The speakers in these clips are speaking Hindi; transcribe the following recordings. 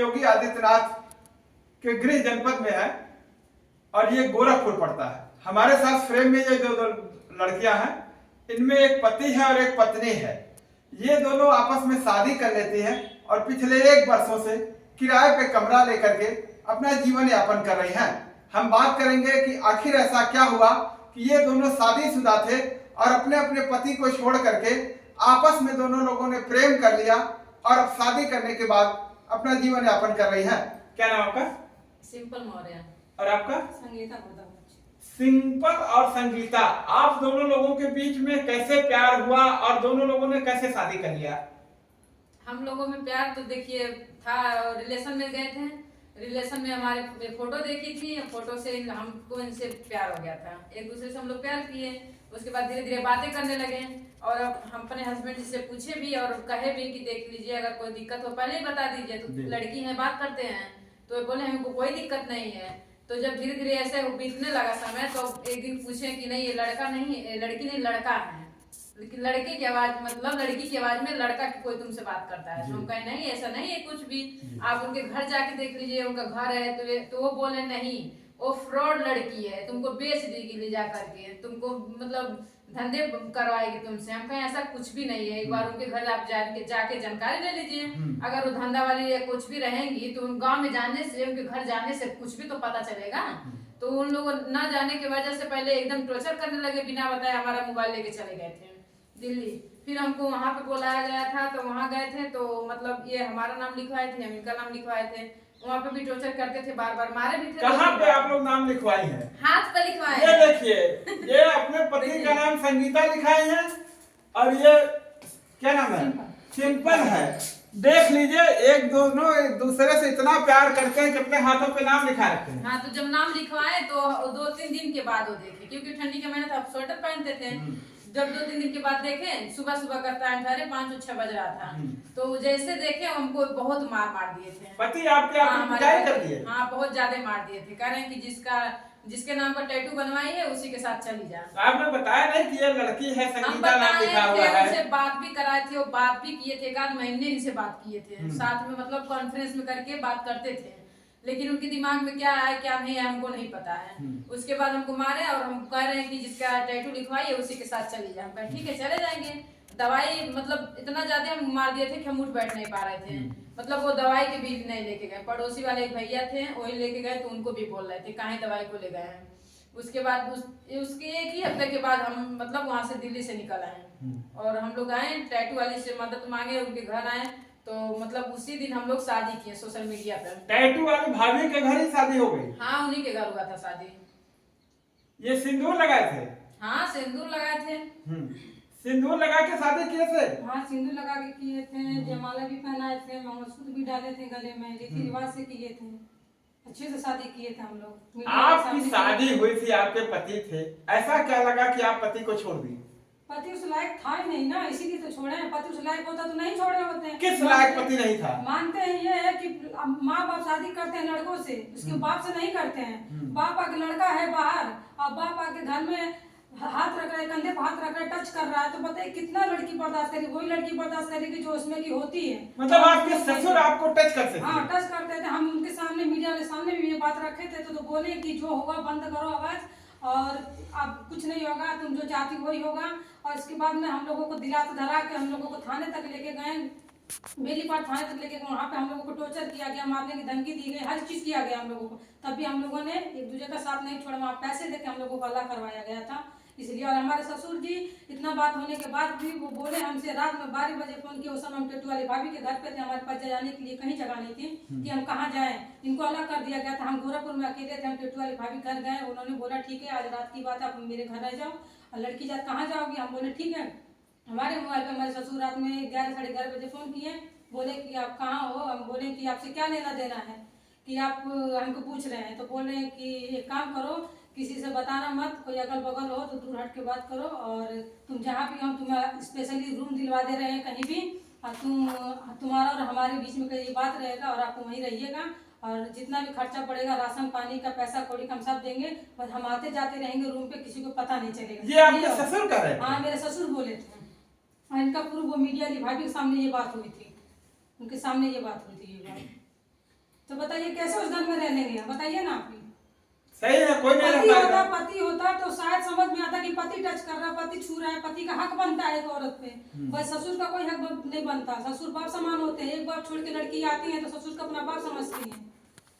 योगी आदित्यनाथ के गृह जनपद में है और ये गोरखपुर पड़ता है। हमारे साथ फ्रेम में ये जो दो लड़कियां हैं, इनमें एक पति है और एक पत्नी है। ये दोनों आपस में शादी कर लेती हैं और पिछले 1 वर्षों से किराए पे कमरा लेकर के अपना जीवन यापन कर रही हैं। हम बात करेंगे कि आखिर ऐसा क्या हुआ कि ये दोनों शादीशुदा थे और अपने अपने पति को छोड़ करके आपस में दोनों लोगों ने प्रेम कर लिया और अब शादी करने के बाद अपना जीवन यापन कर रही हैं। क्या नाम आपका? सिंपल मौर्य। और आपका? संगीता। सिंपल और संगीता, आप दोनों लोगों के बीच में कैसे प्यार हुआ और दोनों लोगों ने कैसे शादी कर लिया? हम लोगों में प्यार तो देखिए था, रिलेशन में गए थे। रिलेशन में हमारे फोटो देखी थी, फोटो से हमको इनसे प्यार हो गया था। एक दूसरे से हम लोग प्यार किए, उसके बाद धीरे धीरे बातें करने लगे और अब हम अपने हस्बैंड जी से पूछे भी और कहे भी कि देख लीजिए अगर कोई दिक्कत हो पहले ही बता दीजिए। तो लड़की है बात करते हैं तो बोले हमको कोई दिक्कत नहीं है। तो जब धीरे धीरे ऐसे बीतने लगा समय तो एक दिन पूछे कि नहीं ये लड़का नहीं, लड़की नहीं लड़का है, लेकिन लड़के की आवाज मतलब लड़की की आवाज में लड़का की कोई तुमसे बात करता है। तो हम कहे नहीं ऐसा नहीं है कुछ भी, आप उनके घर जाके देख लीजिए, उनका घर है। तो वो बोले नहीं वो फ्रॉड लड़की है, तुमको बेच देगी ले जा करके, तुमको मतलब धंधे करवाएगी तुमसे। हम कहें ऐसा कुछ भी नहीं है, एक बार उनके घर आप जाके जानकारी ले लीजिए। अगर वो धंधा वाली या कुछ भी रहेंगी तो उन गाँव में जाने से, उनके घर जाने से कुछ भी तो पता चलेगा। तो उन लोग ना जाने की वजह से पहले एकदम टॉर्चर करने लगे, बिना बताए हमारा मोबाइल लेके चले गए थे दिल्ली। फिर हमको वहाँ पे बुलाया गया था तो वहाँ गए थे तो मतलब ये हमारा नाम लिखवाए थे, हम इनका नाम लिखवाए थे। वहाँ पे भी टॉर्चर करते थे, बार बार मारे भी थे। कहाँ पे आप लोग नाम लिखवाई हैं? हाथ पे लिखवाए। ये देखिए, ये अपने पति का नाम संगीता लिखाई है और ये क्या नाम है? सिंपल है। देख लीजिए, एक दोनों एक दूसरे से इतना प्यार करते हैं कि अपने हाथों पे नाम लिखा रखते हैं। हाँ, तो जब नाम लिखवाए तो 2-3 दिन के बाद वो देखे, क्योंकि ठंडी के महीने था, स्वेटर पहनते थे। जब 2-3 दिन के बाद देखे, सुबह सुबह का टाइम था, 5-6 बज रहा था, तो जैसे देखे हमको बहुत मार दिए थे। पति आपके पिटाई कर दिए? हाँ, बहुत ज्यादा मार दिए थे। कह रहे हैं कि जिसके नाम पर टैटू बनवाई है उसी के साथ चली जा। आपने बताया नहीं कि ये लड़की है, संगीता नाम लिखा हुआ है? उनसे बात भी कराए थे, वो बात भी किए थे, 1 महीने इनसे बात किए थे साथ में, मतलब कॉन्फ्रेंस में करके बात करते थे। लेकिन उनके दिमाग में क्या है क्या नहीं है हमको नहीं पता है। उसके बाद हमको मारे और हम कह रहे हैं कि जिसका टैटू लिखवाई है उसी के साथ चली जाए। ठीक है चले जाएंगे। दवाई मतलब इतना ज्यादा हम मार दिए थे कि हम उठ बैठ नहीं पा रहे थे। मतलब वो दवाई के भी नहीं लेके गए, पड़ोसी वाले एक भैया थे वही लेके गए, तो उनको भी बोल रहे थे काहे दवाई को ले गए हैं। उसके बाद उसके 1 ही हफ्ते के बाद हम मतलब वहाँ से दिल्ली से निकल आए और हम लोग आए टैटू वाली से मदद मांगे, उनके घर आए तो मतलब उसी दिन हम लोग शादी किए सोशल मीडिया पर। टैटू वाली भाभी के घर ही शादी हो गई? हाँ, उन्हीं के घर हुआ था शादी। ये सिंदूर लगाए थे? हाँ, सिंदूर लगाए थे। सिंदूर लगा के शादी किए थे? हाँ, सिंदूर लगा के किए थे, जयमाला भी पहनाए थे, मंगलसूत्र भी डाले थे गले में, रीति रिवाज से किए थे, अच्छे से शादी किए थे हम लोग। आपकी शादी हुई थी, आपके पति थे, ऐसा क्या लगा कि आप पति को छोड़ दिए? पति उस लायक था ही नहीं ना, इसीलिए तो छोड़े हैं। पति उस लायक होता तो नहीं छोड़े होते हैं। किस लायक पति नहीं था? मानते हैं ये है कि माँ बाप शादी करते हैं लड़कों से, उसके बाप से नहीं करते हैं। बाप आके लड़का है बाहर और बाप आके घर में हाथ रख रहा है, कंधे पर हाथ रख रहा है, टच कर रहा है, तो बताइए कितना लड़की बर्दाश्त करेगी? वही लड़की बर्दाश्त करेगी जो उसमें की होती है। मतलब आपके ससुर आपको टच करते थे? हाँ, टच करते थे। हम उनके सामने, मीडिया के सामने भी ये बात रखे थे तो बोले कि जो होगा बंद करो आवाज और अब कुछ नहीं होगा, तुम जो चाहती वही होगा। और इसके बाद में हम लोगों को दिला धरा के हम लोगों को थाने तक लेके गए, बेलीपाट थाने तक लेके, वहाँ पे हम लोगों को टॉर्चर किया गया, मारने की धमकी दी गई, हर चीज किया गया हम लोगों को। तब भी हम लोगों ने एक दूसरे का साथ नहीं छोड़ा, वहाँ पैसे देके हम लोगों को अल्लाह करवाया गया था इसलिए। और हमारे ससुर जी इतना बात होने के बाद भी वो बोले हमसे, रात में 12 बजे फोन किया, उस समय हम टैटू वाली भाभी के घर पे थे, हमारे पास जाने के लिए कहीं जगह नहीं थी कि हम कहाँ जाएं। इनको अलग कर दिया गया था, हम गोरखपुर में अकेले थे, हम टैटू वाली भाभी घर गए, उन्होंने बोला ठीक है आज रात की बात है, आप मेरे घर रह जाओ। और लड़की जात कहाँ जाओगी? हम बोले ठीक है। हमारे मोबाइल पे हमारे ससुर रात में 11-11:30 बजे फोन किए, बोले कि आप कहाँ हो? हम बोले कि आपसे क्या लेना देना है कि आप हमको पूछ रहे हैं। तो बोल रहे हैं कि एक काम करो, किसी से बताना मत, कोई अगल बगल हो तो दूर हट के बात करो, और तुम जहाँ भी हो तुम्हें स्पेशली रूम दिलवा दे रहे हैं कहीं भी, और तुम्हारा और हमारे बीच में कोई बात रहेगा और आप वहीं रहिएगा, और जितना भी खर्चा पड़ेगा राशन पानी का पैसा कौड़ी हम सब देंगे, बस हम आते जाते रहेंगे रूम पे, किसी को पता नहीं चलेगा। ये आपके ससुर कर रहे थे? हाँ, मेरे ससुर बोले थे। और इनका पूर्व वो मीडिया वाली भाभी के सामने ये बात हुई थी, उनके सामने ये बात हुई थी। ये बात तो बताइए कैसे उस घर में रह लेंगे, बताइए ना आप ही। सही है, कोई नहीं पति रह होता पाएगा। पति होता तो शायद समझ में आता कि पति टच कर रहा है, पति छू रहा है, पति का हक बनता है एक औरत पे। बस ससुर का कोई हक नहीं बनता। ससुर बाप समान होते हैं। एक बाप छोड़ के लड़की आती है तो ससुर का अपना बाप समझती है।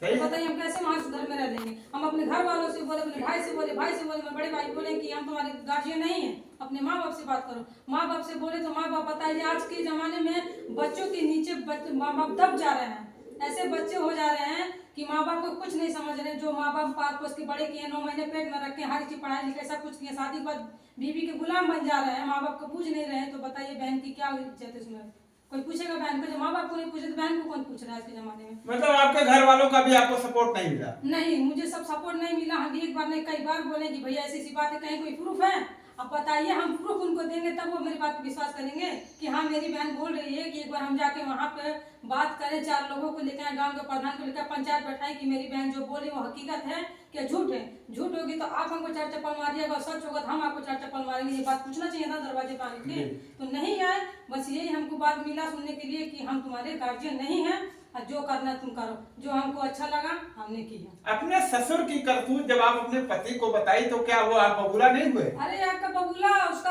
सही तो है। बताइए हम कैसे वहां घर में रह लेंगे। हम अपने घर वालों से बोले, अपने भाई से बोले, भाई से बोले, मेरे बड़े भाई बोले कि हम तुम्हारे गार्जियन नहीं है, अपने माँ बाप से बात करो। माँ बाप से बोले तो माँ बाप बताइए आज के जमाने में बच्चों के नीचे माँ बाप दब जा रहे हैं। ऐसे बच्चे हो जा रहे हैं कि माँ बाप को कुछ नहीं समझ रहे। जो माँ बाप पाल पोस के बड़े किए, 9 महीने पेट में रखे, हर चीज पढ़ाई लिखाई सब कुछ किए, शादी के बाद बीवी के गुलाम बन जा रहे हैं, माँ बाप को पूछ नहीं रहे। तो बताइए बहन की क्या इज्जत है इसमें। कोई पूछेगा बहन को? जब माँ बाप को नहीं पूछे तो बहन को कौन पूछ रहा है आज के जमाने में। मतलब आपके घर वालों का भी आपको सपोर्ट नहीं मिला? नहीं, मुझे सब सपोर्ट नहीं मिला। हम एक बार नहीं कई बार बोले कि भैया ऐसी ऐसी बात है, कहीं कोई प्रूफ है? अब बताइए, हम प्रूफ उनको देंगे तब वो मेरी बात पे विश्वास करेंगे कि हाँ मेरी बहन बोल रही है। कि एक बार हम जाके वहाँ पे बात करें, 4 लोगों को लेकर आए, गांव के प्रधान को लेकर पंचायत बैठाएं कि मेरी बहन जो बोली वो हकीकत है क्या झूठ है। झूठ होगी तो आप हमको 4 चप्पल मारिएगा, और सच होगा तो हम आपको 4 चप्पल मारेंगे। ये बात पूछना चाहिए ना दरवाजे पर आने के। तो नहीं आए, बस यही हमको बात मिला सुनने के लिए कि हम तुम्हारे गार्जियन नहीं है और जो करना तुम करो। जो हमको अच्छा लगा हमने किया। अपने ससुर की करतूत जब आप अपने पति को बताई तो क्या वो आप बबूला नहीं हुए? अरे आपका बबूला उसका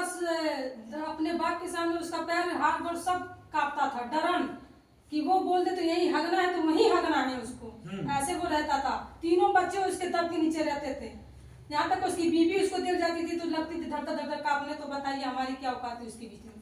अपने बाप के सामने उसका पैर हाथ गोड़ सब कांपता था, डरन कि वो बोल दे तो यही हगना है तो वही हगना है उसको। ऐसे वो रहता था। 3 बच्चे उसके दब के नीचे रहते थे। यहाँ तक उसकी बीवी उसको देख जाती थी तो लगती थी धड़का धड़का कांपने। तो बताइए हमारी क्या औकात है उसके बीच में।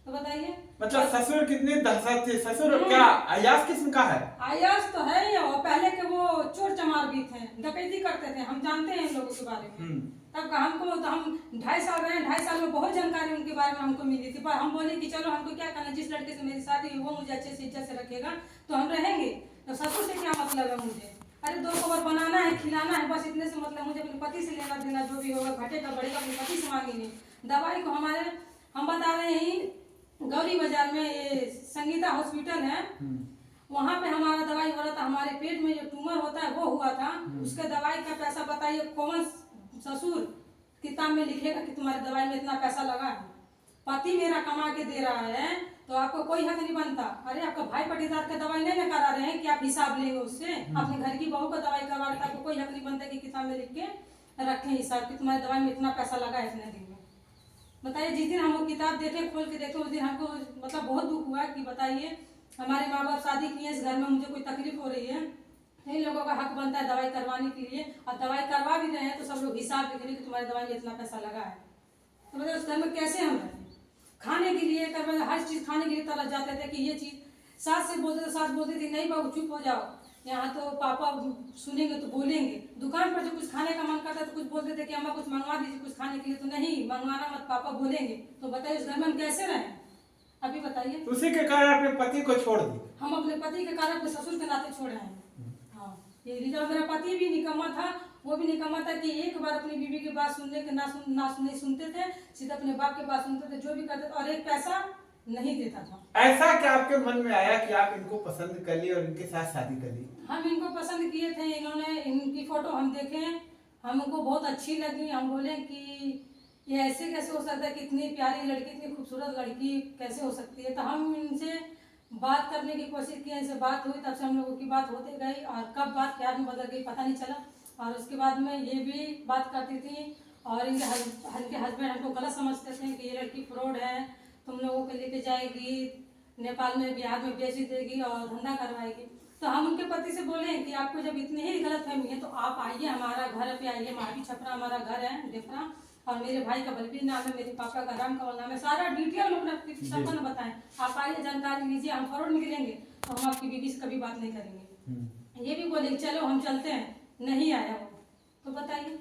तो बताइए मतलब ससुर कितनी दहशत थी। ससुर क्या अयास किस्म का है? आयास तो है ही। और पहले के वो चोर चमार भी थे, डकैती करते थे। हम जानते हैं इन लोगों के बारे में। तब हमको तो हम 2.5 साल रहे, 2.5 साल में बहुत जानकारी उनके बारे में हमको मिली थी। पर हम बोले कि चलो हमको क्या करना, जिस लड़के से मेरी शादी हुई वो मुझे अच्छे से इज्जत से रखेगा तो हम रहेंगे। तो ससुर से क्या मतलब है मुझे? अरे 2 कबर बनाना है, खिलाना है, बस इतने से मतलब। मुझे अपने पति से लेना देना जो भी होगा, घटेगा बढ़ेगा, अपने पति से मांगेंगे। दवाई को हम बता रहे हैं गौरी बाजार में ये संगीता हॉस्पिटल है, वहाँ पे हमारा दवाई हो रहा था। हमारे पेट में जो ट्यूमर होता है वो हुआ था। उसके दवाई का पैसा बताइए कौन ससुर किताब में लिखेगा कि तुम्हारी दवाई में इतना पैसा लगा है। पति मेरा कमा के दे रहा है तो आपको कोई हक नहीं बनता। अरे आपका भाई पटीदार का दवाई नहीं ना करा रहे हैं कि आप हिसाब लेंगे उससे। अपने घर की बहू का दवाई करवा रहे, आपको कोई हक नहीं बनता कि किताब में लिख के रखें हिसाब कि तुम्हारी दवाई में इतना पैसा लगा है इतने दिन में। बताइए जिस दिन हम वो किताब देखे, खोल के देखे, उस दिन हमको मतलब बहुत दुख हुआ कि बताइए हमारे माँ बाप शादी किए, इस घर में मुझे कोई तकलीफ हो रही है। इन लोगों का हक बनता है दवाई करवाने के लिए। और दवाई करवा भी रहे हैं तो सब लोग हिसाब देख रहे हैं कि तुम्हारी दवाई में इतना पैसा लगा है। तो मतलब उस घर में कैसे हम रहें? खाने के लिए हर चीज खाने के लिए तरस जाते थे कि ये चीज। सास से बोलते तो सास बोलती थी नहीं बाबू चुप हो जाओ, यहाँ तो पापा सुनेंगे तो बोलेंगे। दुकान पर जो कुछ खाने का मन करता तो कुछ बोलते थे कि अम्मा कुछ मंगवा दीजिए कुछ खाने के लिए। तो नहीं मंगवाना मत, पापा बोलेंगे। तो बताइए उस घर में हम कैसे रहें? अभी बताइए। उसी के कारण अपने पति को छोड़ दी? हम अपने पति के कारण अपने ससुर के नाते छोड़े हैं। हाँ, ये रिजर्व। मेरा पति भी निकम्मा था, वो भी निकम्मा था कि एक बार अपनी बीवी की बात सुनने के नहीं सुनते थे, सीधे अपने बाप की बात सुनते थे, जो भी करते थे, और एक पैसा नहीं देता था। ऐसा क्या आपके मन में आया कि आप इनको पसंद कर लिए और इनके साथ शादी कर ली? हम इनको पसंद किए थे। इन्होंने इनकी फोटो हम देखे, हमको बहुत अच्छी लगी। हम बोले कि ये ऐसे कैसे हो सकता है कि इतनी प्यारी लड़की, इतनी खूबसूरत लड़की कैसे हो सकती है। तो हम इनसे बात करने की कोशिश की, इनसे बात हुई, तब से हम लोगों की बात होते गई। और कब बात प्यार में बदल गई पता नहीं चला। और उसके बाद में ये भी बात करती थी और इनके हस्बैंड हमको गलत समझते थे कि ये लड़की फ्रॉड है, तुम लोगों को लेके जाएगी नेपाल में, बिहार में बेच देगी और धंधा करवाएगी। तो हम उनके पति से बोले कि आपको जब इतनी ही गलत फहमी है तो आप आइए हमारा घर पे आइए। माटी छपरा हमारा घर है डेपरा, और मेरे भाई का बलबीर नाम है, मेरे पापा का राम कंवल नाम है। सारा डिटेल सबको बताएं। आप आइए जानकारी लीजिए, हम फॉरवर्ड निकलेंगे तो हम आपकी बीवी से कभी बात नहीं करेंगे। ये भी बोले चलो हम चलते हैं, नहीं आया वो। तो बताइए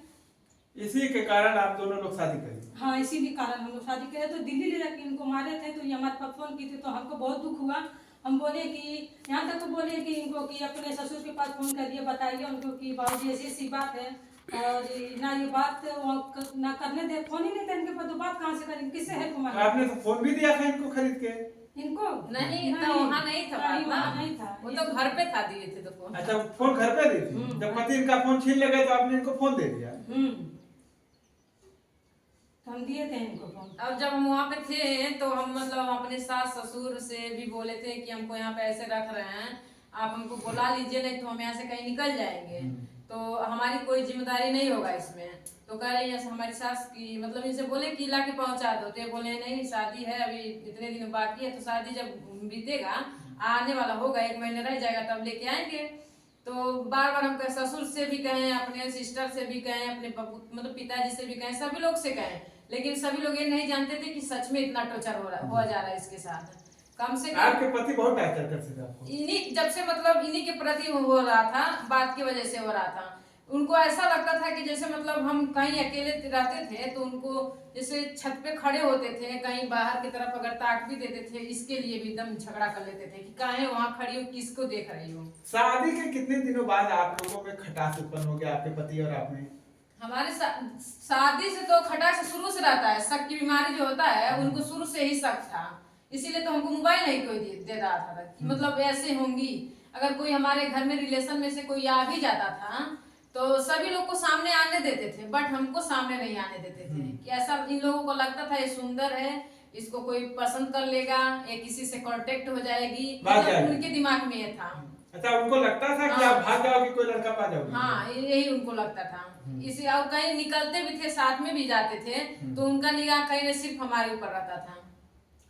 इसी के कारण आप दोनों लोग शादी करें? हाँ, इसी भी कारण हम लोग शादी करे। तो दिल्ली ले जाके इनको मारे थे। तो ये हमारे पास फोन की थी तो हमको बहुत दुख हुआ। हम बोले कि यहाँ तक तो बोले कि इनको कि अपने ससुर के पास फोन करिए, बताइए उनको कि बाबूजी ऐसी ऐसी बात है और ना ये बात ना करने दे। फोन ही नहीं था इनके पास तो बात कहाँ से करेंगे, किससे हेल्प मांगे? आपने तो फोन भी दिया था इनको खरीद के? इनको नहीं था, वहाँ नहीं था बात ना। नहीं था, वो तो घर पे था, दिए थे तो फोन। अच्छा, फोन घर पे दी थी। जब पति इनका फोन छीन ले गए तो आपने इनको फोन दे दिया? हम दिए थे इनको फोन। अब जब हम वहाँ पे थे तो हम मतलब अपने सास ससुर से भी बोले थे कि हमको यहाँ पे ऐसे रख रहे हैं, आप हमको बुला लीजिए, नहीं तो हम यहाँ से कहीं निकल जाएंगे, तो हमारी कोई जिम्मेदारी नहीं होगा इसमें। तो कह रही है हमारी सास की, मतलब इनसे बोले कि ला के पहुंचा दो, तो ये बोले नहीं शादी है अभी इतने दिन बाकी है, तो शादी जब बीतेगा आने वाला होगा 1 महीने रह जाएगा तब लेके आएंगे। तो बार बार हम ससुर से भी कहें, अपने सिस्टर से भी कहें, अपने मतलब पिताजी से भी कहें, सभी लोग से कहें, लेकिन सभी लोग ये नहीं जानते थे कि सच में इतना टॉर्चर हो जा रहा है इसके साथ। कम से कम आपके पति बहुत टॉर्चर करते थे आपको? इन्हीं जब से मतलब इन्हीं के प्रति हो रहा था, बात की वजह से हो रहा था। उनको ऐसा लगता था कि जैसे मतलब हम कहीं अकेले रहते थे तो उनको जैसे छत पे खड़े होते थे, कहीं बाहर की तरफ अगर ताक भी देते थे, इसके लिए भी एकदम झगड़ा कर लेते थे कि काहे वहाँ खड़ी हो, किसको देख रही हो। शादी के कितने दिनों बाद आप लोगों में खटास उत्पन्न हो गया, आपके पति और आप में? हमारे शादी से तो खटास शुरू से रहता है, शक की बीमारी जो होता है उनको शुरू से ही शक था, इसीलिए तो हमको मोबाइल नहीं कोई दे रहा था कि मतलब ऐसे होंगी। अगर कोई हमारे घर में रिलेशन में से कोई आ भी जाता था तो सभी लोग को सामने आने देते थे, बट हमको सामने नहीं आने देते थे कि ऐसा इन लोगों को लगता था ये सुंदर है, इसको कोई पसंद कर लेगा या किसी से कांटेक्ट हो जाएगी, मतलब उनके दिमाग में ये था। अच्छा, उनको लगता था कि आप भाग जाओगे, कोई लड़का पा जाओगे? हाँ, यही उनको लगता था। इसे और कहीं निकलते भी थे, साथ में भी जाते थे, तो उनका निगाह कहीं सिर्फ हमारे ऊपर रहता था।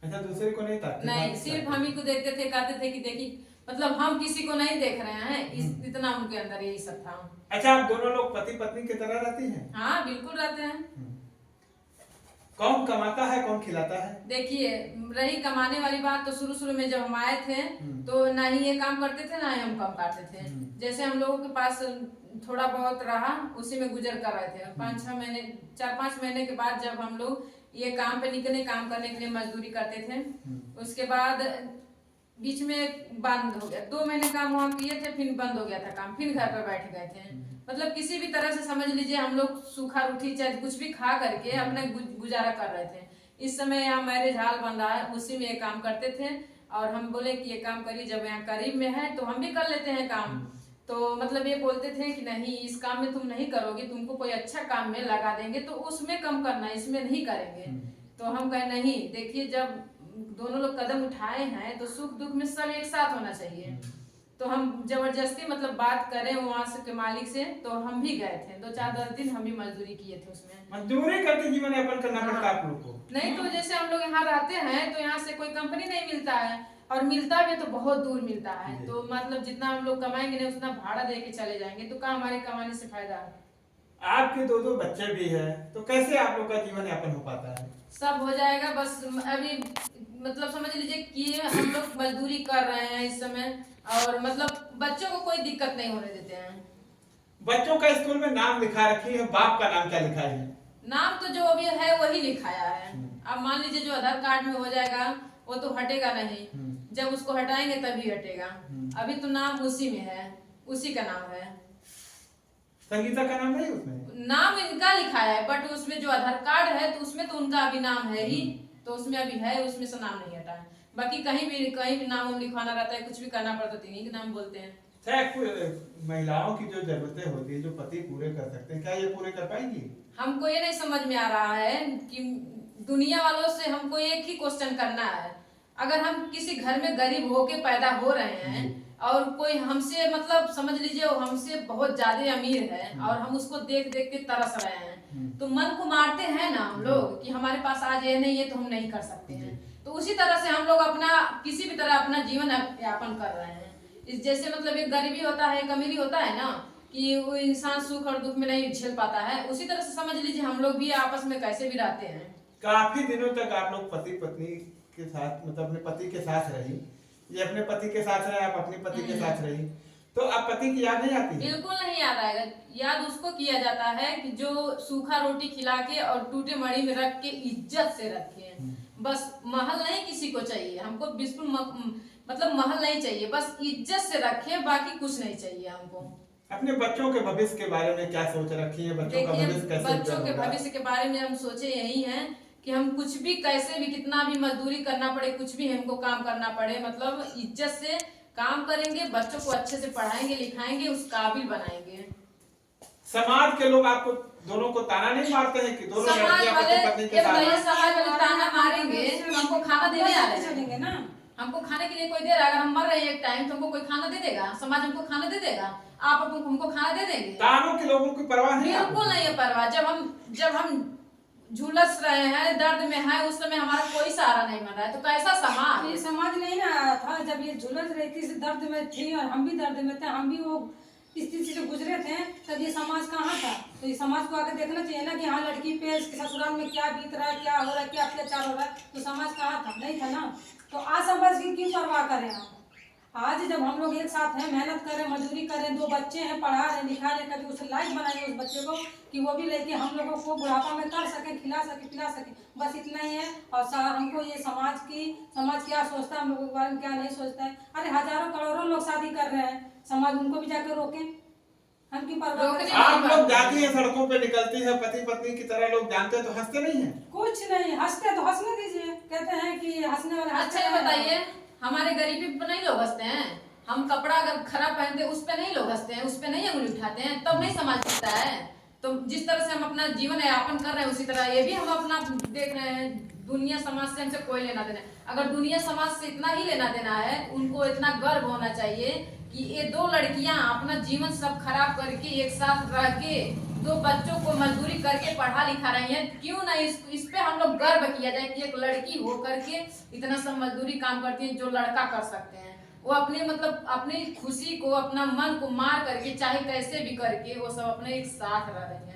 अच्छा, दूसरे को नहीं था? नहीं, सिर्फ हम ही को देखते थे, कहते थे कि देखी मतलब हम किसी को नहीं देख रहे हैं, इतना उनके अंदर यही सब था। अच्छा, आप दोनों लोग पति पत्नी की तरह रहती हैं? हाँ बिल्कुल रहते हैं। कौन कमाता है, कौन खिलाता है? देखिए, रही कमाने वाली बात, तो शुरू में जब हम आए थे तो ना ही ये काम करते थे ना ही हम काम करते थे। जैसे हम लोगों के पास थोड़ा बहुत रहा उसी में गुजर कर रहे थे। 4-5 महीने के बाद जब हम लोग ये काम पे निकले, काम करने के लिए मजदूरी करते थे, उसके बाद बीच में बंद हो गया। 2 महीने काम वहाँ किए थे, फिर बंद हो गया था काम, फिर घर पर बैठ गए थे। मतलब किसी भी तरह से समझ लीजिए हम लोग सूखा रोटी चाहे कुछ भी खा करके अपना गुजारा कर रहे थे। इस समय यहाँ मैरिज हॉल बन रहा है, उसी में ये काम करते थे और हम बोले कि ये काम करिए, जब यहाँ करीब में है तो हम भी कर लेते हैं काम। तो मतलब ये बोलते थे कि नहीं, इस काम में तुम नहीं करोगे, तुमको कोई अच्छा काम में लगा देंगे तो उसमें कम करना, इसमें नहीं करेंगे। तो हम कहे नहीं, देखिए जब दोनों लोग कदम उठाए हैं तो सुख दुख में सब एक साथ होना चाहिए। तो हम जबरदस्ती मतलब बात करें वहाँ से के मालिक से, तो हम भी गए थे 2-4 दिन हम भी मजदूरी किए थे उसमें। मजदूरी करके जीवन यापन करना पड़ता है आप लोग को? नहीं तो जैसे हम लोग यहाँ रहते हैं तो यहाँ से कोई कंपनी नहीं मिलता है, और मिलता भी तो बहुत दूर मिलता है, तो मतलब जितना हम लोग कमाएंगे नहीं उतना भाड़ा दे के चले जाएंगे, तो क्या हमारे कमाने से फायदा है। आपके 2 बच्चे भी है, तो कैसे आप लोग का जीवन यापन हो पाता है? सब हो जाएगा, बस अभी मतलब समझ लीजिए कि हम लोग मजदूरी कर रहे हैं इस समय, और मतलब बच्चों को कोई दिक्कत नहीं होने देते हैं। बच्चों का स्कूल में नाम लिखा रखी है, बाप का नाम क्या लिखा है? नाम तो जो अभी है वही लिखाया है। अब मान लीजिए जो आधार कार्ड में हो जाएगा वो तो हटेगा नहीं, जब उसको हटाएंगे तभी हटेगा। अभी तो नाम उसी में है, उसी का नाम है। संगीता का नाम नहीं उसमें? नाम इनका लिखाया है, बट उसमें जो आधार कार्ड है तो उसमें तो उनका अभी नाम है ही, तो उसमें अभी है, उसमें से नाम नहीं हटा है। बाकी कहीं भी नाम लिखवाना रहता है, कुछ भी करना पड़ता है तो इन्हीं के नाम बोलते हैं। महिलाओं की जो जरूरतें होती है जो पति पूरे कर सकते हैं, क्या ये पूरे कर पाएंगी? हमको ये नहीं समझ में आ रहा है कि दुनिया वालों से हमको एक ही क्वेश्चन करना है, अगर हम किसी घर में गरीब होके पैदा हो रहे हैं और कोई हमसे मतलब समझ लीजिए वो हमसे बहुत ज्यादा अमीर है और हम उसको देख देख के तरस रहे हैं, तो मन को मारते हैं ना हम लोग कि हमारे पास आज ये नहीं है तो हम नहीं कर सकते हैं। तो उसी तरह से हम लोग अपना किसी भी तरह अपना जीवन यापन कर रहे हैं। इस जैसे मतलब एक गरीबी होता है, एक अमीरी होता है ना, कि वो इंसान सुख और दुख में नहीं झेल पाता है, उसी तरह से समझ लीजिए हम लोग भी आपस में कैसे भी रहते हैं। काफी दिनों तक आप लोग पति पत्नी के साथ मतलब अपने पति के साथ रही, ये अपने पति के साथ रहे, आप अपने पति के साथ रही, तो अब पति की याद नहीं आती है? बिल्कुल नहीं याद आएगा। याद उसको किया जाता है कि जो सूखा रोटी खिला के और टूटे मड़ी में रख के इज्जत से रखे। बस महल नहीं किसी को चाहिए, हमको बिल्कुल मतलब महल नहीं चाहिए, बस इज्जत से रखे, बाकी कुछ नहीं चाहिए हमको। अपने बच्चों के भविष्य के बारे में क्या सोच रखी है? बच्चों का भविष्य कैसे? बच्चों के भविष्य के बारे में हम सोचे यही है कि हम कुछ भी कैसे भी कितना भी मजदूरी करना पड़े, कुछ भी हमको काम करना पड़े, मतलब इज्जत से काम करेंगे, बच्चों को अच्छे से पढ़ाएंगे लिखाएंगे, उस काबिल बनाएंगे। समाज के लोग आपको दोनों को ताना नहीं मारते हैं कि दोनों समाज वाले पति पत्नी के साथ? समाज वाले ताना मारेंगे, हमको खाना देने आ रहे हैं चलेंगे ना, हमको खाने के लिए कोई दे रहा है, अगर हम मर रहे हैं एक टाइम तो हमको कोई खाना दे देगा? समाज हमको खाना दे देगा? आप हमको खाना दे देंगे? तानों के लोगों की परवाह नहीं है बिल्कुल नहीं है परवाह। जब हम झुलस रहे हैं, दर्द में है, उस समय हमारा कोई सहारा नहीं मिल रहा है, तो कैसा समाज? ये समाज नहीं ना था जब ये झुलस रही थी, दर्द में थी और हम भी दर्द में थे, हम भी वो स्थिति से गुजरे थे, तब ये समाज कहाँ था? तो ये समाज को आगे देखना चाहिए ना कि हाँ लड़की पे इसके ससुराल में क्या बीत रहा है, क्या हो रहा है, क्या अत्याचार हो रहा है, तो समाज कहाँ था? नहीं था ना। तो आज समाज की क्यों परवाह करें हम? आज जब हम लोग एक साथ हैं, मेहनत करें, मजदूरी करें, 2 बच्चे हैं, पढ़ा रहे लिखा रहे, कभी उसे लायक बनाएंगे उस बच्चे को कि वो भी लेके हम लोगों को बुढ़ापा में कर सके, खिला सके, पिला सके, बस इतना ही है। और हमको ये समाज क्या सोचता है हम लोगों के बारे में, क्या नहीं सोचता है। अरे हजारों करोड़ों लोग शादी कर रहे हैं, समाज उनको भी जाकर रोके? हम क्यों परवाह करें? आप लोग जाती हैं सड़कों पे, निकलती है पति पत्नी की तरह, लोग जानते हैं तो हंसते नहीं है? कुछ नहीं, हंसते तो हंसने दीजिए, कहते हैं कि हंसने वाले अच्छा ये बताइए, हमारे गरीबी पे नहीं लोग हंसते हैं? हम कपड़ा अगर खराब पहनते उस पे नहीं लोग हंसते हैं, उस पे नहीं अंगुली उठाते हैं, तब नहीं समाज दिखता है? तो जिस तरह से हम अपना जीवन यापन कर रहे हैं उसी तरह ये भी हम अपना देख रहे हैं। दुनिया समाज से हमसे कोई लेना देना, अगर दुनिया समाज से इतना ही लेना देना है, उनको इतना गर्व होना चाहिए कि ये 2 लड़कियां अपना जीवन सब खराब करके एक साथ रह के 2 बच्चों को मजदूरी करके पढ़ा लिखा रही हैं। क्यों नहीं इस पे हम लोग गर्व किया जाए कि एक लड़की हो करके इतना सब मजदूरी काम करती है जो लड़का कर सकते हैं। वो अपने मतलब अपनी खुशी को, अपना मन को मार करके, चाहे कैसे भी करके, वो सब अपने एक साथ रह रही हैं।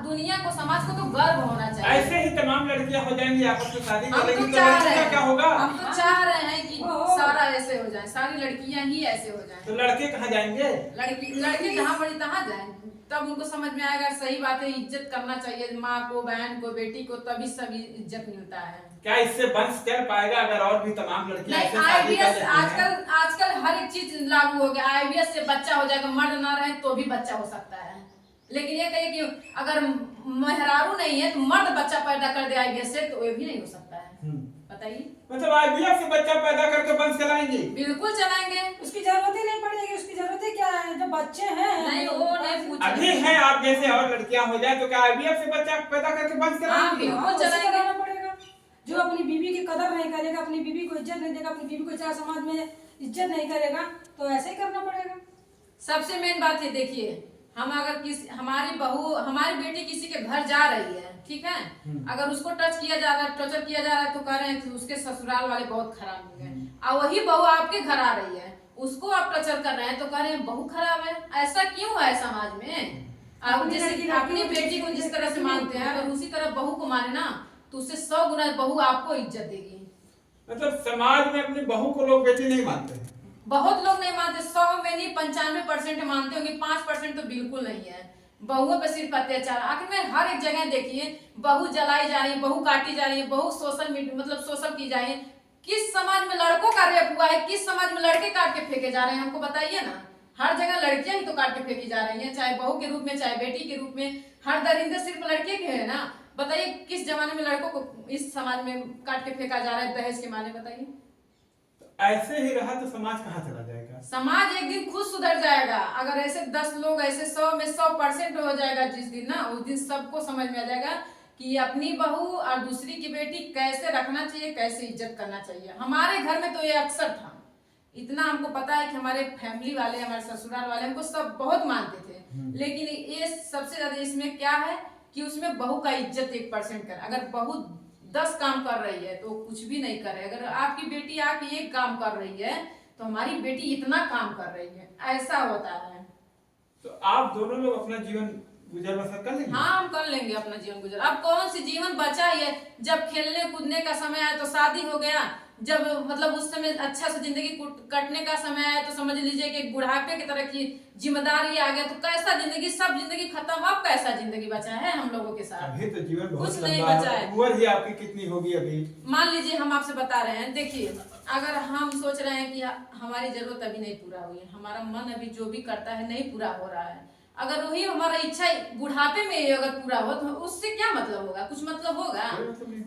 दुनिया को, समाज को तो गर्व होना चाहिए। ऐसे ही तमाम लड़कियां हो जाएंगी, आपस में शादी हम तो करेंगी, तो चाह लड़की रहे का हैं, क्या होगा? हम तो चाह रहे हैं कि सारा ऐसे हो जाए, सारी लड़कियां ही ऐसे हो जाएं। तो लड़के कहाँ जाएंगे? लड़के जहाँ पड़ी तहाँ जाएं, तब उनको समझ में आएगा सही बात है, इज्जत करना चाहिए माँ को, बहन को, बेटी को, तभी सब इज्जत मिलता है। क्या इससे वंश चल पाएगा अगर और भी तमाम लड़कियां नहीं, ऐसे शादी कर IVF लेती हैं? आजकल हर एक चीज लागू हो गया। IVF से बच्चा हो जाएगा, मर्द ना रहे तो भी बच्चा हो सकता है। लेकिन ये कहिए कि अगर मेहरारू नहीं है तो मर्द बच्चा पैदा कर दे IVF से, तो ये भी नहीं हो सकता है। बताइए, मतलब IVF से बच्चा पैदा करके वंश चलाएंगे? बिल्कुल चलाएंगे, उसकी जरूरत ही नहीं पड़ेगी। उसकी जरूरत ही क्या है जब बच्चे हैं? नहीं वो नहीं पूछ अभी है आप जैसे और लड़कियां हो जाए तो क्या IVF से बच्चा पैदा करके वंश हाँ चलाएंगे? बिल्कुल उसे चलाएंगे। कराना पड़ेगा। जो अपनी बीवी की कदर नहीं करेगा, अपनी बीवी को इज्जत नहीं देगा, अपनी बीवी को चाहे समाज में इज्जत नहीं करेगा, तो ऐसे ही करना पड़ेगा। सबसे मेन बात है, देखिए हम अगर हमारी बेटी किसी के घर जा रही है, ठीक है, अगर उसको टच किया जा रहा है, टॉर्चर किया जा रहा है, तो कह रहे हैं कि उसके ससुराल वाले बहुत खराब हो गए। और वही बहू आपके घर आ रही है, उसको आप टॉर्चर कर रहे हैं तो कह रहे हैं बहू खराब है। ऐसा क्यों है समाज में? आप जैसे कि अपनी बेटी को जिस तरह से मानते हैं, अगर उसी तरह बहू को माने ना, तो उससे 100 गुना बहू आपको इज्जत देगी। मतलब समाज में अपनी बहू को लोग बेटी नहीं मानते हैं? बहुत लोग नहीं मानते, 100 में नहीं 95% मानते होंगे, 5% तो बिल्कुल नहीं है। बहुओं पे सिर्फ अत्याचार, आखिर में हर एक जगह देखिए बहू जलाई जा रही है, बहू काटी जा रही है, बहू सोशल मीडिया मतलब सोशल की जा रही है। किस समाज में लड़कों का रेप हुआ है? किस समाज में लड़के काट के फेंके जा रहे हैं? हमको बताइए ना। हर जगह लड़कियां ही तो काट के फेंकी जा रही हैं, चाहे बहू के रूप में, चाहे बेटी के रूप में। हर दरिंदे सिर्फ लड़के के है ना। बताइए किस जमाने में लड़कों को इस समाज में काट के फेंका जा रहा है दहेज के माने? बताइए। ऐसे ही रहा तो समाज कहाँ चला जाएगा? समाज एक दिन खुद सुधर जाएगा। अगर ऐसे 10 लोग ऐसे 100 में 100% हो जाएगा जिस दिन ना, उस दिन सबको समझ में आ जाएगा कि अपनी बहू और दूसरी की बेटी कैसे रखना चाहिए, कैसे इज्जत करना चाहिए। हमारे घर में तो ये अक्सर था। इतना हमको पता है कि हमारे फैमिली वाले, हमारे ससुराल वाले हमको सब बहुत मानते थे। लेकिन ये सबसे ज्यादा इसमें क्या है कि उसमें बहू का इज्जत 1% कर। अगर बहू 10 काम कर रही है तो कुछ भी नहीं कर रही। अगर आपकी बेटी आके 1 काम कर रही है तो हमारी बेटी इतना काम कर रही है, ऐसा होता है। तो आप दोनों लोग अपना जीवन गुजर बसर कर लेंगे? हाँ, हम कर लेंगे अपना जीवन गुजर। अब कौन सी जीवन बचा है? जब खेलने कूदने का समय आया तो शादी हो गया, जब मतलब उस समय अच्छा से जिंदगी कटने का समय आया तो समझ लीजिए कि बुढ़ापे की तरह की जिम्मेदारी आ गया, तो कैसा जिंदगी, सब जिंदगी खत्म। अब कैसा जिंदगी बचा है हम लोगों के साथ? अभी तो जीवन बहुत कुछ नहीं लंबा बचा है। उम्र ही आपकी कितनी होगी अभी? मान लीजिए हम आपसे बता रहे हैं, देखिए अगर हम सोच रहे हैं कि हमारी जरूरत अभी नहीं पूरा हुई है, हमारा मन अभी जो भी करता है नहीं पूरा हो रहा है, अगर वही हमारा इच्छा बुढ़ापे में अगर पूरा हो तो उससे क्या मतलब होगा? कुछ मतलब होगा?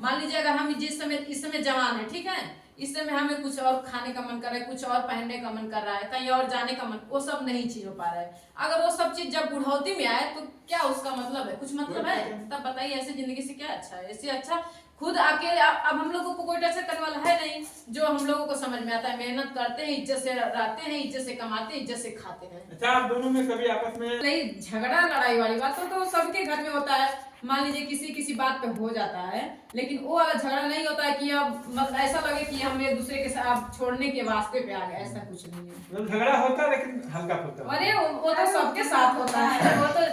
मान लीजिए अगर हम इस समय जवान है, ठीक है, इस समय हमें कुछ और खाने का मन कर रहा है, कुछ और पहनने का मन कर रहा है, कहीं और जाने का मन, वो सब नहीं चीज हो पा रहा है। अगर वो सब चीज जब बुढ़ौती में आए तो क्या उसका मतलब है? कुछ मतलब है? तब बताइए ऐसे जिंदगी से क्या अच्छा है? इससे अच्छा खुद अकेले अब हम लोगों को कोई टैक्स करने वाला है नहीं। जो हम लोगों को समझ में आता है, मेहनत करते हैं, इज्जत से रहते हैं, इज्जत से कमाते हैं, इज्जत से खाते हैं। अच्छा, आप दोनों में कभी आपस में नहीं, झगड़ा लड़ाई वाली बात तो सबके घर में होता है। मान लीजिए किसी किसी बात पे हो जाता है, लेकिन वो वाला झगड़ा नहीं होता है कि अब मतलब ऐसा लगे कि हम एक दूसरे के साथ छोड़ने के वास्ते पे आ गए, ऐसा कुछ नहीं है। झगड़ा होता है लेकिन हल्का फुल्का? अरे वो तो सबके साथ होता है। वो तो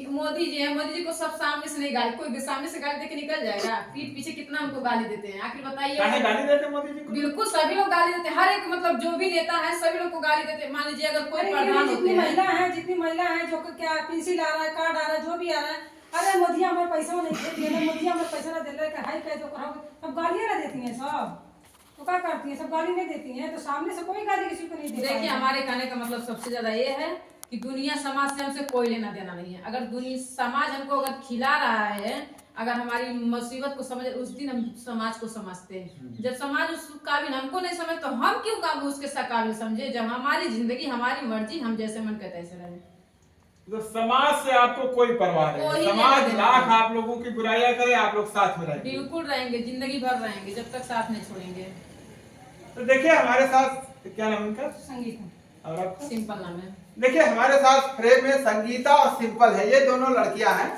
मोदी जी है, मोदी जी को सब सामने से नहीं गाली, कोई सामने से गाली देके निकल जाएगा? पीठ पीछे कितना हमको गाली देते हैं, आखिर बताइए। गाली देते हैं मोदी जी को? बिल्कुल सभी लोग गाली देते हैं, हर एक मतलब जो भी नेता है सभी लोग को गाली देते हैं। मान लीजिए अगर कोई प्रधान जितनी महिला है जो क्या पेंसिल आ रहा है, कार्ड आ रहा है, जो भी आ रहा है, अरे मोदी हमें पैसा नहीं दे रहे, मोदी हमें पैसा ना दे रहे, हाई कह जो करोगे, सब गालियां ना देती हैं सब। तो क्या करती हैं, सब गाली नहीं देती हैं, तो सामने से कोई गाली किसी को नहीं देती। देखिए, हमारे कहने का मतलब सबसे ज्यादा ये है कि दुनिया समाज से हमसे कोई लेना देना नहीं है। अगर दुनिया समाज हमको अगर खिला रहा है, अगर हमारी मुसीबत को समझ, उस दिन हम समाज को समझते हैं। जब समाज उस काबिल हमको नहीं समझ तो हम क्यों काबिल उसके काबिल समझे? जब हमारी जिंदगी हमारी मर्जी, हम जैसे मन कहते ऐसे रहे। तो समाज से आपको कोई परवाह नहीं? समाज लाख आप लोगों की बुराइयां करे, आप लोग साथ में रहेंगे? बिल्कुल रहेंगे, जिंदगी भर रहेंगे, जब तक साथ नहीं छोड़ेंगे। तो देखिए हमारे साथ, क्या नाम उनका? संगीता। और आपका? सिंपल नाम है। देखिए हमारे साथ फ्रेम में संगीता और सिंपल है, ये दोनों लड़कियां हैं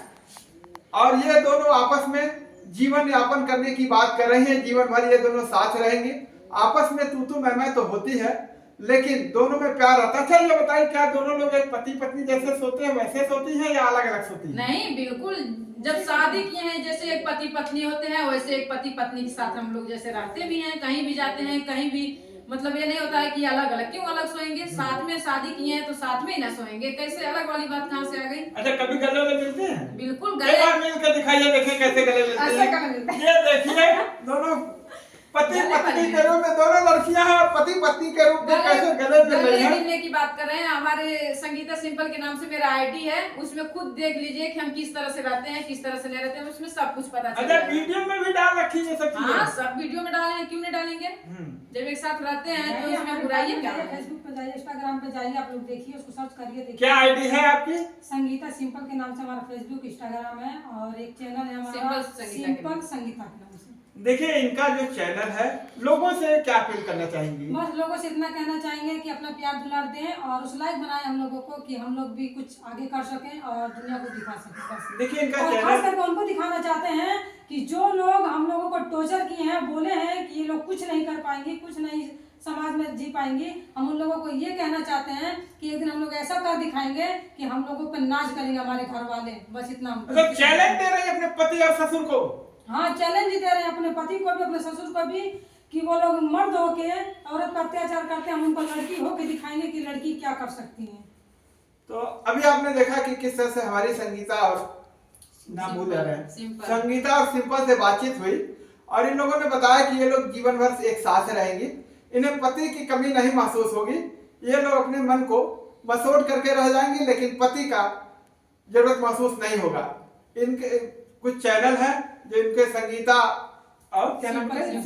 और ये दोनों आपस में जीवन यापन करने की बात कर रही हैं। जीवन भर ये दोनों साथ रहेंगी। आपस में तू मैं तो होती है, लेकिन दोनों में प्यार रहता है। अच्छा ये बताइए, क्या दोनों लोग एक पति पत्नी जैसे सोते हैं वैसे सोती हैं या अलग अलग सोती हैं? नहीं, बिल्कुल, जब शादी किए हैं जैसे एक पति पत्नी होते हैं, वैसे एक पति पत्नी के साथ हम लोग जैसे रहते भी हैं, कहीं भी जाते हैं, कहीं भी मतलब ये नहीं होता है कि अलग अलग। क्यों अलग सोएंगे? साथ में शादी किए हैं तो साथ में ही ना सोएंगे? कैसे अलग वाली बात कहाँ से आ गई? अच्छा, कभी गले वाले मिलते हैं? बिल्कुल एक गले बार मिलकर दिखाइए, देखें कैसे गले मिलते ऐसे हैं। गले मिलते हैं। ये देखिए दोनों पति पत्नी के रूप में, दोनों लड़कियां हैं और पति पत्नी के रूप में कैसे गले मिल रही हैं। मिलने की बात कर रहे हैं। हमारे संगीता सिंपल के नाम से मेरा आईडी है, उसमें खुद देख लीजिए कि हम किस तरह से रहते हैं, किस तरह से नहीं रहते हैं, उसमें सब कुछ पता चल अच्छा, वीडियो में भी डाल रखी है सब चीजें? हाँ, सब वीडियो में डालेंगे, क्यों नहीं डालेंगे? जब एक साथ रहते हैं तो इसमें बुराई क्या है? फेसबुक पे जाइए, इंस्टाग्राम पे जाइए, आप लोग देखिए, उसको सर्च करिए, देखिए। क्या आईडी है आपकी? संगीता सिंपल के नाम से हमारा फेसबुक इंस्टाग्राम है और एक चैनल है हमारा सिंपल संगीता के नाम से। देखिए इनका जो चैनल है, लोगों से क्या अपील करना चाहेंगी? बस लोगों से इतना कहना चाहेंगे कि अपना प्यार दुलार दें और उस लायक बनाए हम लोगों को कि हम लोग भी कुछ आगे कर सकें और दुनिया को दिखा सकें। बस देखिए इनका और चैनल, खास करके उनको दिखाना चाहते हैं कि जो लोग हम लोगों को टॉर्चर किए हैं, बोले हैं कि ये लोग कुछ नहीं कर पाएंगे, कुछ नहीं समाज में जी पाएंगे, हम उन लोगों को ये कहना चाहते हैं कि एक दिन हम लोग ऐसा कर दिखाएंगे कि हम लोगों पर नाच करेंगे हमारे घर वाले। बस इतना मतलब चैलेंज दे रहे हैं अपने पति और ससुर को? हाँ, चैलेंज दे रहे हैं अपने पति को भी, अपने ससुर को भी, कि वो लोग मर्द होके औरत पर अत्याचार करते हैं, हम उनको लड़की होके दिखाएंगे कि लड़की क्या कर सकती है। तो अभी आपने देखा कि किस तरह से हमारी संगीता और नाम भूल जा रहे हैं, संगीता और सिंपल से बातचीत हुई और इन लोगों ने बताया कि ये लोग जीवन भर एक साथ रहेंगे, इन्हें पति की कमी नहीं महसूस होगी, ये लोग अपने मन को मसोड़ करके रह जाएंगे, लेकिन पति का जरूरत महसूस नहीं होगा। इनके कुछ चैनल है जो इनके संगीता और क्या नाम है,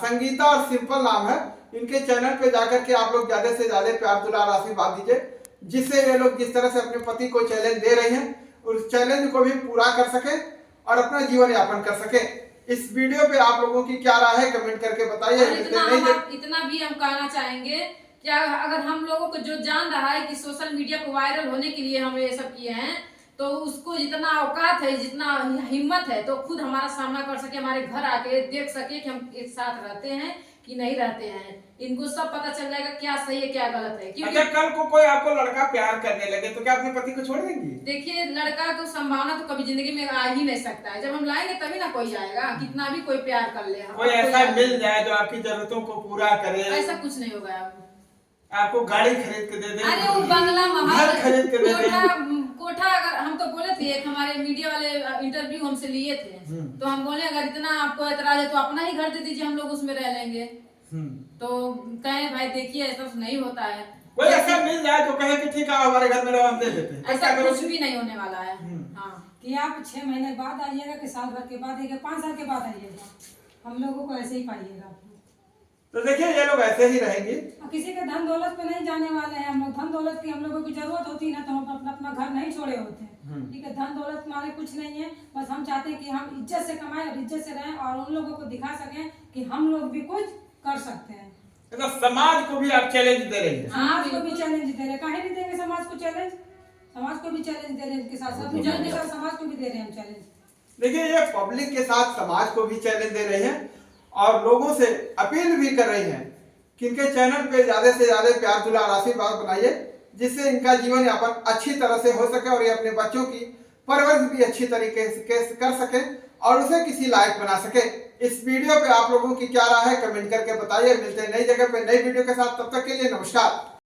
संगीता और सिंपल नाम है। इनके चैनल पे जाकर के आप लोग ज्यादा से ज्यादा प्यार दुलार आशीर्वाद दीजिए, जिससे ये लोग जिस तरह से अपने पति को चैलेंज दे रही हैं उस चैलेंज को भी पूरा कर सके और अपना जीवन यापन कर सके। इस वीडियो पे आप लोगों की क्या राय है कमेंट करके बताइए। इतना भी हम कहना चाहेंगे कि अगर हम लोगों को जो जान रहा है कि सोशल मीडिया को वायरल होने के लिए हम ये सब किए हैं, तो उसको जितना औकात है, जितना हिम्मत है, तो खुद हमारा सामना कर सके, हमारे घर आके देख सके कि हम एक साथ रहते हैं कि नहीं रहते हैं। इनको सब पता चल जाएगा क्या सही है क्या गलत है। क्योंकि अच्छा, कल को कोई आपको लड़का प्यार करने लगे तो क्या अपने पति को छोड़ देंगी? देखिए, लड़का तो संभावना तो कभी जिंदगी में आ ही नहीं सकता है। जब हम लाएंगे तभी ना कोई आएगा, कितना भी कोई प्यार कर ले। कोई ऐसा मिल जाए जो आपकी जरूरतों को पूरा करे, ऐसा कुछ नहीं होगा। आपको गाड़ी खरीद के दे दे, अरे वो बंगला महल खरीद के दे दे, कोठा। अगर हम तो बोले थे, एक हमारे मीडिया वाले इंटरव्यू हमसे लिए थे, तो हम बोले अगर इतना आपको एतराज है तो अपना ही घर दे दीजिए, हम लोग उसमें रह लेंगे। तो कहे भाई देखिए ऐसा नहीं होता है। कोई ऐसा मिल जाए तो कहे कि ठीक है हमारे घर में रहो, हम दे देते हैं, ऐसा कुछ भी नहीं होने वाला है। हाँ, कि आप 6 महीने बाद आइएगा कि साल भर के बाद आइएगा, 5 साल के बाद आइएगा। हम लोगों को ऐसे ही पाइएगा आप लोग। तो देखिए ये लोग ऐसे ही रहेंगे। और किसी के धन दौलत पे नहीं जाने वाले हैं हम लोग। धन दौलत की हम लोगों की जरूरत होती है ना तो हम अपना अपना घर नहीं छोड़े होते हैं, ठीक है। धन दौलत हमारे कुछ नहीं है, बस हम चाहते हैं कि हम इज्जत से कमाएं और इज्जत से रहें और उन लोगों को दिखा सकें कि हम लोग भी कुछ कर सकते हैं। तो समाज को भी आप चैलेंज दे रही है। समाज को भी चैलेंज दे रहे, काहे नहीं देंगे समाज को चैलेंज? समाज को भी चैलेंज दे रहे हैं, इनके साथ साथ के साथ समाज को भी दे रहे हैं हम चैलेंज। देखिए ये पब्लिक के साथ समाज को भी चैलेंज दे रही है और लोगों से अपील भी कर रही है कि इनके चैनल पे ज्यादा से ज्यादा प्यार दुलार आशीर्वाद बनाइए, जिससे इनका जीवन यापन अच्छी तरह से हो सके और ये अपने बच्चों की परवरिश भी अच्छी तरीके से कर सके और उसे किसी लायक बना सके। इस वीडियो पे आप लोगों की क्या राय है कमेंट करके बताइए। मिलते हैं नई जगह पे नई वीडियो के साथ, तब तक के लिए नमस्कार।